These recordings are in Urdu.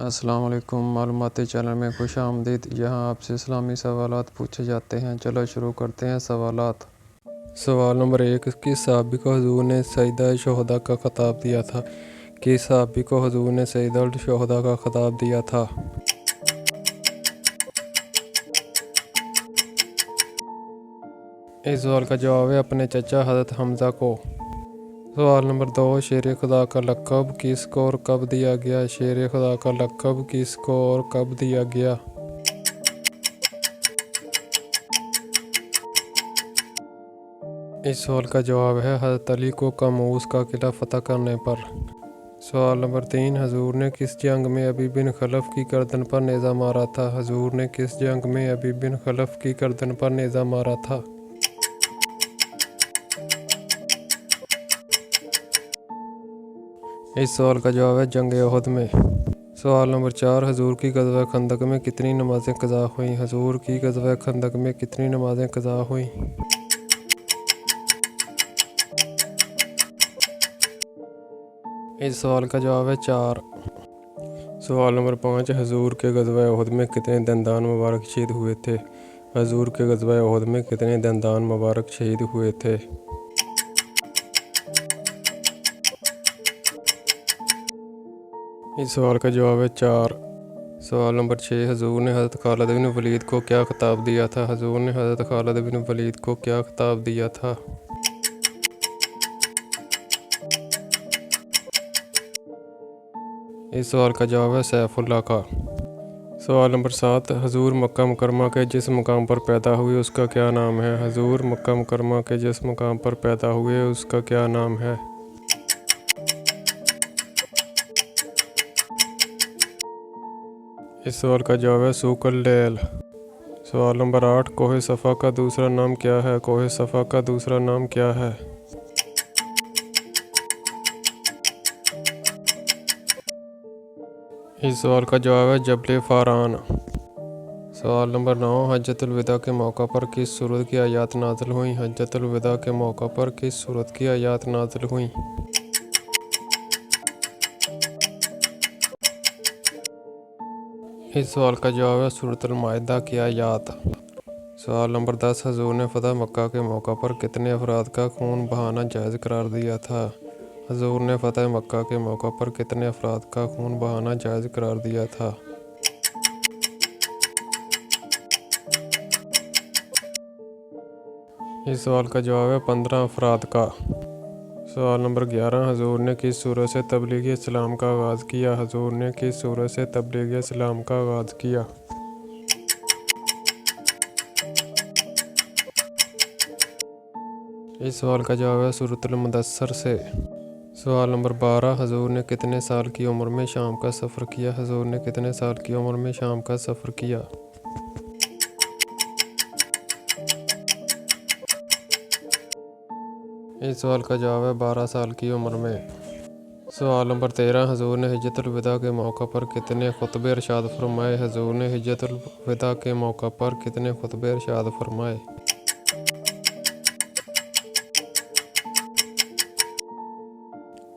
السلام علیکم، معلوماتی چینل میں خوش آمدید۔ یہاں آپ سے اسلامی سوالات پوچھے جاتے ہیں۔ چلو شروع کرتے ہیں سوالات۔ سوال نمبر 1، کس صحابی کو حضور نے سیدہ شہداء کا خطاب دیا تھا؟ کس صحابی کو حضور نے سیدہ الشہداء کا خطاب دیا تھا؟ اس سوال کا جواب ہے اپنے چچا حضرت حمزہ کو۔ سوال نمبر 2، شیر خدا کا لقب کس کو اور کب دیا گیا؟ شیر خدا کا لقب کس کو اور کب دیا گیا؟ اس سوال کا جواب ہے حضرت علی کو کاموس کا قلعہ فتح کرنے پر۔ سوال نمبر 3، حضور نے کس جنگ میں ابی بن خلف کی گردن پر نیزہ مارا تھا؟ حضور نے کس جنگ میں ابی بن خلف کی گردن پر نیزہ مارا تھا؟ اس سوال کا جواب ہے جنگ احد میں۔ سوال نمبر 4، حضور کی غزوہ خندق میں کتنی نمازیں قضا ہوئیں؟ حضور کی غزوہ خندق میں کتنی نمازیں قضا ہوئیں؟ اس سوال کا جواب ہے 4۔ سوال نمبر 5، حضور کے غزوہ احد میں کتنے دندان مبارک شہید ہوئے تھے؟ حضور کے غزوہ احد میں کتنے دندان مبارک شہید ہوئے تھے؟ اس سوال کا جواب ہے 4۔ سوال نمبر 6، حضور نے حضرت خالد بن ولید کو کیا خطاب دیا تھا؟ حضور نے حضرت خالد بن ولید کو کیا خطاب دیا تھا؟ اس سوال کا جواب ہے سیف اللہ کا۔ سوال نمبر 7، حضور مکہ مکرمہ کے جس مقام پر پیدا ہوئے اس کا کیا نام ہے؟ حضور مکہ مکرمہ کے جس مقام پر پیدا ہوئے اس کا کیا نام ہے؟ اس سوال کا جواب ہے سوق اللیل۔ سوال نمبر 8، کوہ صفا کا دوسرا نام کیا ہے؟ کوہ صفا کا دوسرا نام کیا ہے؟ اس سوال کا جواب ہے جبل فاران۔ سوال نمبر 9، حجۃ الوداع کے موقع پر کس سورت کی آیات نازل ہوئیں؟ حجۃ الوداع کے موقع پر کس سورت کی آیات نازل ہوئیں؟ اس سوال کا جواب ہے سورۃ المائدہ کی آیات۔ سوال نمبر 10، حضور نے فتح مکہ کے موقع پر کتنے افراد کا خون بہانا جائز قرار دیا تھا؟ حضور نے فتح مکہ کے موقع پر کتنے افراد کا خون بہانا جائز قرار دیا تھا؟ اس سوال کا جواب ہے 15 افراد کا۔ سوال نمبر 11، حضور نے کس سورت سے تبلیغ اسلام کا آغاز کیا؟ حضور نے کس سورت سے تبلیغ اسلام کا آغاز کیا؟ اس سوال کا جواب ہے سورۃ المدثر سے۔ سوال نمبر 12، حضور نے کتنے سال کی عمر میں شام کا سفر کیا؟ حضور نے کتنے سال کی عمر میں شام کا سفر کیا؟ اس سوال کا جواب ہے 12 سال کی عمر میں۔ سوال نمبر 13، حضور نے حجۃ الوداع کے موقع پر کتنے خطبے ارشاد فرمائے؟ حضور نے حجۃ الوداع کے موقع پر کتنے خطبے ارشاد فرمائے؟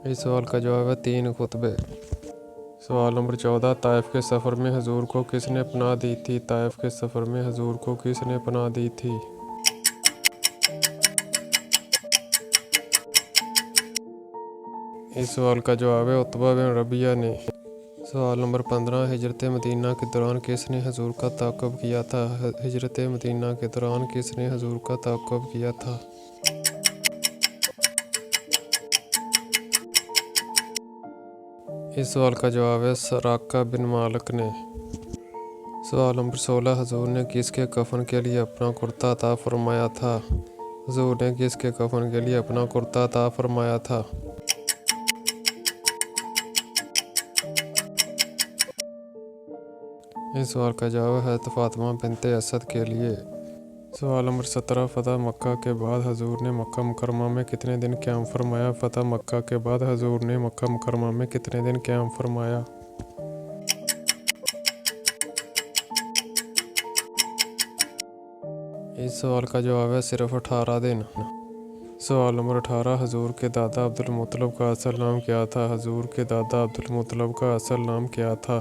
اس سوال کا جواب ہے 3 خطبے۔ سوال نمبر 14، طائف کے سفر میں حضور کو کس نے پناہ دی تھی؟ طائف کے سفر میں حضور کو کس نے پناہ دی تھی؟ اس سوال کا جواب ہے عتبہ بن ربیعہ نے۔ سوال نمبر 15، ہجرت مدینہ کے دوران کس نے حضور کا تعاقب کیا تھا؟ ہجرت مدینہ کے دوران کس نے حضور کا تعاقب کیا تھا؟ اس سوال کا جواب ہے سراقہ بن مالک نے۔ سوال نمبر 16، حضور نے کس کے کفن کے لیے اپنا کرتا عطا فرمایا تھا؟ حضور نے کس کے کفن کے لیے اپنا کرتا عطا فرمایا تھا؟ اس سوال کا جواب ہے حضرت فاطمہ بنت اسد کے لیے۔ سوال نمبر 17، فتح مکہ کے بعد حضور نے مکہ مکرمہ میں کتنے دن قیام فرمایا؟ فتح مکہ کے بعد حضور نے مکہ مکرمہ میں کتنے دن قیام فرمایا؟ اس سوال کا جواب ہے صرف 18 دن۔ سوال نمبر 18، حضور کے دادا عبد المطلب کا اصل نام کیا تھا؟ حضور کے دادا عبد المطلب کا اصل نام کیا تھا؟